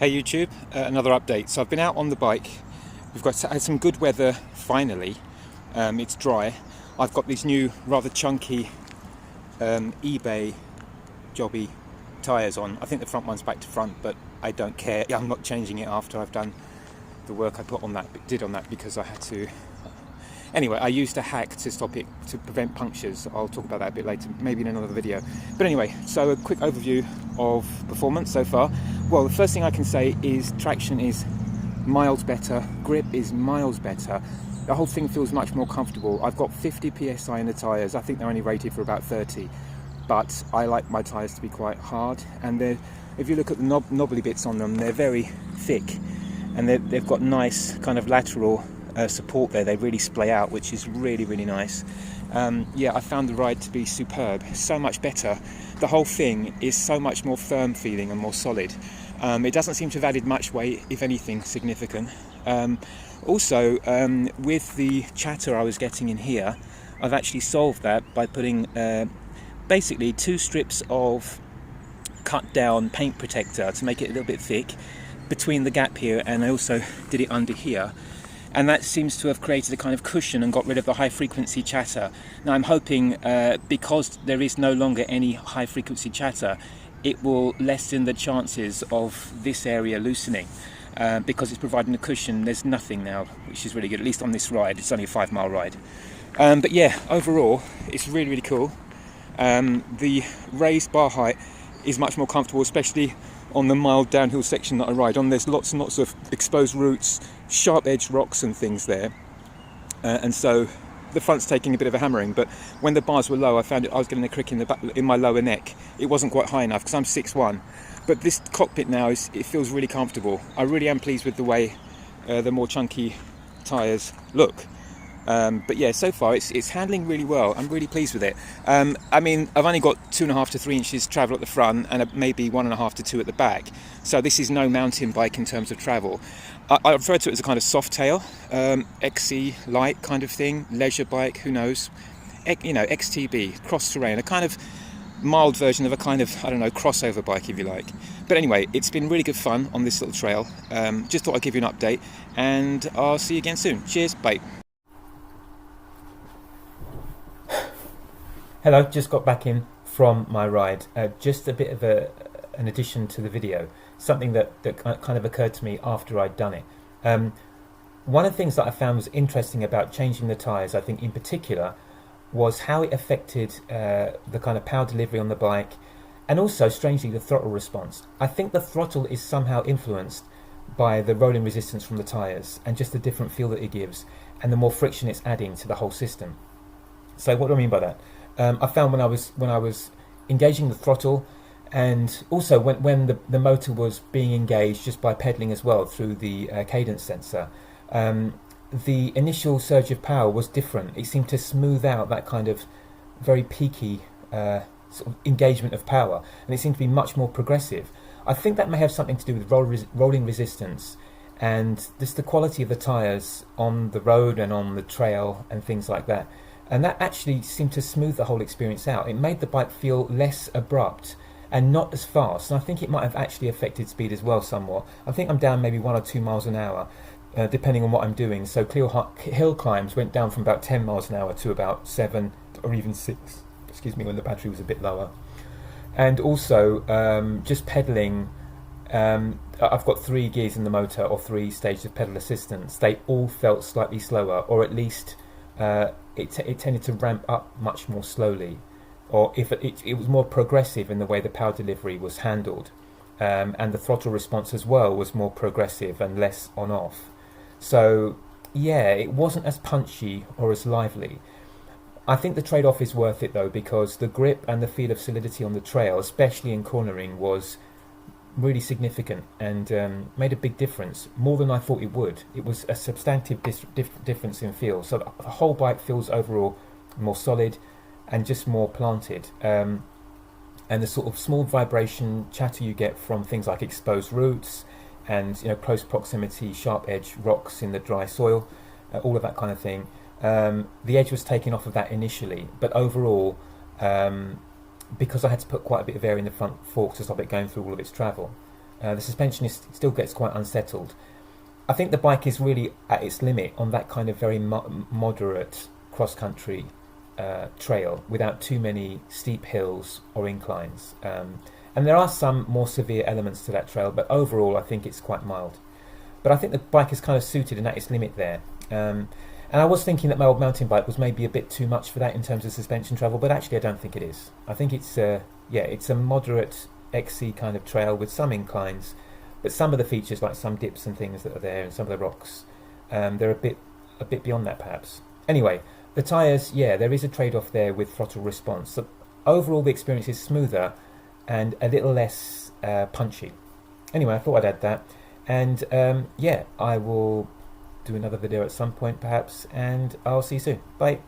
Hey YouTube, another update. So I've been out on the bike. We've had some good weather finally. It's dry. I've got these new rather chunky eBay jobby tyres on. I think the front one's back to front, but I don't care. I'm not changing it after I've done the work I did on that because I had to. Anyway, I used a hack to stop it, to prevent punctures. I'll talk about that a bit later, maybe in another video. But anyway, so a quick overview of performance so far. Well, the first thing I can say is traction is miles better, grip is miles better. The whole thing feels much more comfortable. I've got 50 PSI in the tyres. I think they're only rated for about 30, but I like my tyres to be quite hard. And if you look at the knobbly bits on them, they're very thick, and they've got nice kind of lateral support there. They really splay out, which is really, really nice. Yeah, I found the ride to be superb, so much better. The whole thing is so much more firm feeling and more solid. It doesn't seem to have added much weight, if anything significant. Also, with the chatter I was getting in here, I've actually solved that by putting basically 2 strips of cut down paint protector to make it a little bit thick between the gap here, and I also did it under here. And that seems to have created a kind of cushion and got rid of the high frequency chatter. Now I'm hoping, because there is no longer any high frequency chatter, it will lessen the chances of this area loosening. Because it's providing a cushion, there's nothing now, which is really good, at least on this ride. It's only a 5-mile ride. But yeah, overall, it's really, really cool. The raised bar height is much more comfortable, especially on the mild downhill section that I ride on. There's lots and lots of exposed roots, sharp edged rocks and things there, and so the front's taking a bit of a hammering. But when the bars were low, I found I was getting a crick in the back, in my lower neck. It wasn't quite high enough because I'm 6'1", but this cockpit now it feels really comfortable. I really am pleased with the way the more chunky tyres look. But yeah, so far it's handling really well. I'm really pleased with it. I mean, I've only got 2.5 to 3 inches travel at the front and maybe 1.5 to 2 at the back. So this is no mountain bike in terms of travel. I refer to it as a kind of soft tail, XC light kind of thing, leisure bike, who knows? You know, XTB, cross terrain, a kind of mild version of a kind of, I don't know, crossover bike if you like. But anyway, it's been really good fun on this little trail. Just thought I'd give you an update, and I'll see you again soon. Cheers, bye. Hello, just got back in from my ride. Just a bit of an addition to the video, something that kind of occurred to me after I'd done it. One of the things that I found was interesting about changing the tyres, I think in particular, was how it affected the kind of power delivery on the bike, and also, strangely, the throttle response. I think the throttle is somehow influenced by the rolling resistance from the tyres, and just the different feel that it gives, and the more friction it's adding to the whole system. So what do I mean by that? I found when I was engaging the throttle, and also when the motor was being engaged just by pedaling as well through the cadence sensor, the initial surge of power was different. It seemed to smooth out that kind of very peaky sort of engagement of power, and it seemed to be much more progressive. I think that may have something to do with rolling resistance and just the quality of the tyres on the road and on the trail and things like that. And that actually seemed to smooth the whole experience out. It made the bike feel less abrupt and not as fast. And I think it might have actually affected speed as well somewhat. I think I'm down maybe 1 or 2 miles an hour, depending on what I'm doing. So clear hill climbs went down from about 10 miles an hour to about 7 or even 6, excuse me, when the battery was a bit lower. And also just pedaling, I've got 3 gears in the motor, or 3 stages of pedal assistance. They all felt slightly slower, or at least it tended to ramp up much more slowly, or if it was more progressive in the way the power delivery was handled, and the throttle response as well was more progressive and less on-off. So yeah, it wasn't as punchy or as lively. I think the trade-off is worth it though, because the grip and the feel of solidity on the trail, especially in cornering, was really significant and made a big difference, more than I thought it would. It was a substantive difference in feel. So the whole bike feels overall more solid and just more planted. And the sort of small vibration chatter you get from things like exposed roots and close proximity, sharp edge rocks in the dry soil, all of that kind of thing. The edge was taken off of that initially, but overall, because I had to put quite a bit of air in the front fork to stop it going through all of its travel, The suspension still gets quite unsettled. I think the bike is really at its limit on that kind of very moderate cross-country trail without too many steep hills or inclines. And there are some more severe elements to that trail, but overall I think it's quite mild. But I think the bike is kind of suited and at its limit there. And I was thinking that my old mountain bike was maybe a bit too much for that in terms of suspension travel, but actually I don't think it is. I think it's it's a moderate XC kind of trail with some inclines, but some of the features, like some dips and things that are there and some of the rocks, they're a bit beyond that perhaps. Anyway, the tyres, there is a trade-off there with throttle response. So overall the experience is smoother and a little less punchy. Anyway, I thought I'd add that. And I will do another video at some point perhaps, and I'll see you soon. Bye.